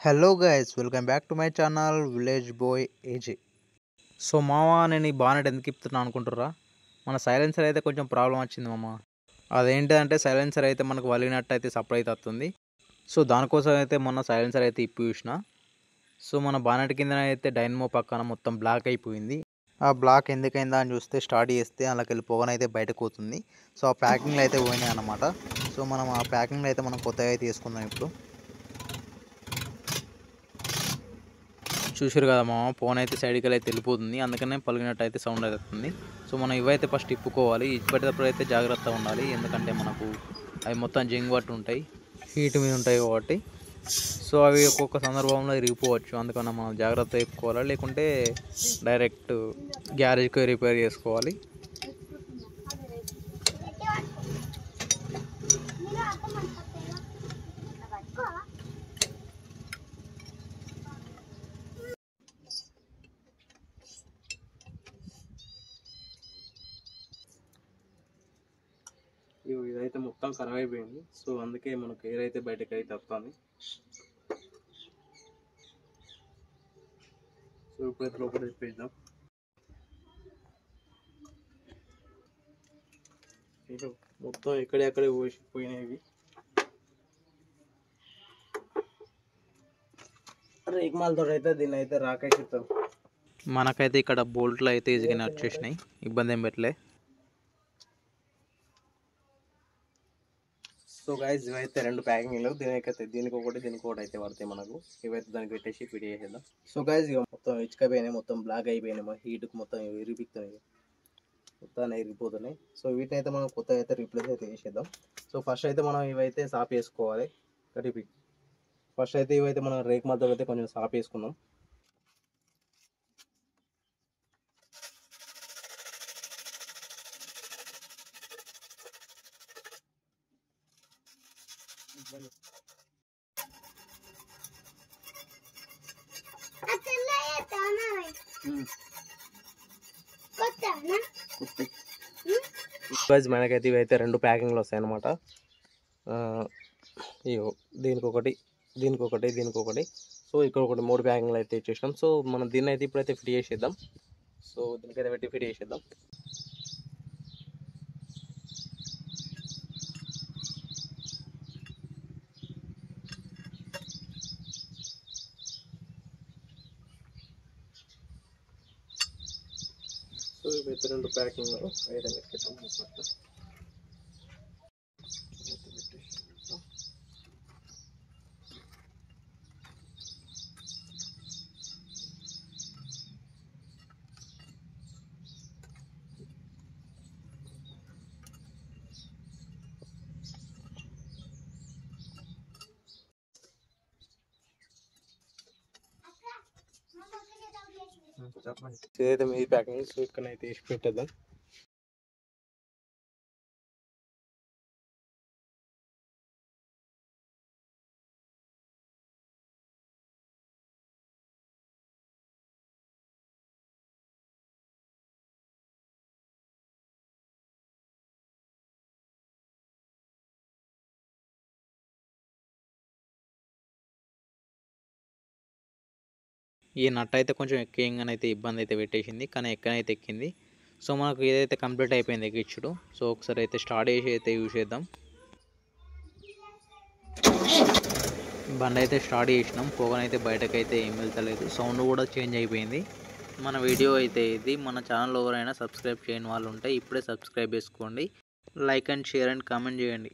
Hello guys, welcome back to my channel village boy AJ. So మామ, నేను ఈ bonnet ఎందుకు ఇప్పుతున్నా అనుకుంటుర్రా? మన సైలెన్సర్ అయితే కొంచెం ప్రాబ్లం వచ్చింది మామ. అదేంటంటే సైలెన్సర్ అయితే మనకు వలిగినట్టు అయితే సప్లై అయితే వస్తుంది. సో దానికోసం అయితే మొన్న సైలెన్సర్ అయితే ఇప్పి చూసిన. సో మన బానెట్ కింద అయితే డైనమో పక్కన మొత్తం బ్లాక్ అయిపోయింది. ఆ బ్లాక్ ఎందుకైందా అని చూస్తే స్టార్ట్ చేస్తే అలాకి వెళ్ళి పొగనైతే బయటకు పోతుంది. సో ఆ ప్యాకింగ్లు అయితే పోయినాయి అన్నమాట. సో మనం ఆ ప్యాకింగ్లు అయితే మనం కొత్తగా అయితే తీసుకుందాం. ఇప్పుడు చూసారు కదా మామ, ఫోన్ అయితే సైడ్కి అయితే వెళ్ళిపోతుంది, అందుకనే పలిగినట్టు అయితే సౌండ్ అవుతుంది. సో మనం ఇవైతే ఫస్ట్ ఇప్పుకోవాలి. ఇప్పటికప్పుడు అయితే జాగ్రత్తగా ఉండాలి, ఎందుకంటే మనకు అవి మొత్తం జింగ్ పట్టు ఉంటాయి, హీట్ మీద ఉంటాయి కాబట్టి. సో అవి ఒక్కొక్క సందర్భంలో ఇరిగిపోవచ్చు, అందుకని మనం జాగ్రత్తగా ఇప్పుకోవాలి, లేకుంటే డైరెక్ట్ గ్యారేజ్కి రిపేర్ చేసుకోవాలి. ఇదైతే మొత్తం ఖరాబ్ అయిపోయింది. సో అందుకే మనకు ఎయిర్ అయితే బయటకు అయితే వస్తుంది. సో ఇప్పుడైతే లోపల తిప్పేద్దాం. మొత్తం ఎక్కడెక్కడే పోయినాయి. రేకుమాలతో అయితే దీన్ని అయితే రాకేసిస్తాం. మనకైతే ఇక్కడ బోల్ట్లు అయితే ఈజీగానే వచ్చేసినాయి, ఇబ్బంది ఏం పెట్టలే. సో గైస్, ఇవైతే రెండు ప్యాకింగ్లు, దీనికి ఒకటి అయితే పడతాయి మనకు. ఇవైతే దానికి పెట్టేసి ఫిట్ చేసేద్దాం. సో గైస్, ఇక మొత్తం ఇచ్చుకపోయినాయి, మొత్తం బ్లాక్ అయిపోయినాయి, హీట్కి మొత్తం ఇరిగిపోతున్నాయి, మొత్తం ఇరిగిపోతున్నాయి. సో వీటిని అయితే మనం కొత్త అయితే రీప్లేస్ అయితే చేసేద్దాం. సో ఫస్ట్ అయితే మనం ఇవైతే సాప్ వేసుకోవాలి. ఫస్ట్ అయితే ఇవైతే మనం రేక్ మధ్య అయితే కొంచెం సాప్ వేసుకుందాం. మనకైతే ఇవైతే రెండు ప్యాకింగ్లు వస్తాయి అన్నమాట. దీనికొకటి. సో ఇక్కడ ఒకటి 3 ప్యాకింగ్లు అయితే ఇచ్చేసాం. సో మనం దీన్ని అయితే ఇప్పుడైతే ఫిట్ చేసేద్దాం. సో దీనికైతే పెట్టి ఫిట్ చేసేద్దాం. సో ఇవైతే రెండు ప్యాకింగ్ ఐటమ్ పెట్టేద్దాం. ఇదైతే మీ ప్యాకింగ్. సో ఇక్కడైతే వేసి పెట్టేద్దాం. ఈ నట్ అయితే కొంచెం ఎక్కింగానైతే ఇబ్బంది అయితే పెట్టేసింది, కానీ ఎక్కనైతే ఎక్కింది. సో మనకు ఏదైతే కంప్లీట్ అయిపోయింది ఎక్కించుడు. సో ఒకసారి అయితే స్టార్ట్ చేసి అయితే యూజ్ చేద్దాం. బండి అయితే స్టార్ట్ చేసినాం, పొగనైతే బయటకైతే ఏం వెళ్తలేదు, సౌండ్ కూడా చేంజ్ అయిపోయింది. మన వీడియో అయితే ఇది. మన ఛానల్ ఎవరైనా సబ్స్క్రైబ్ చేయని వాళ్ళు ఉంటే ఇప్పుడే సబ్స్క్రైబ్ చేసుకోండి, like and share and comment చేయండి.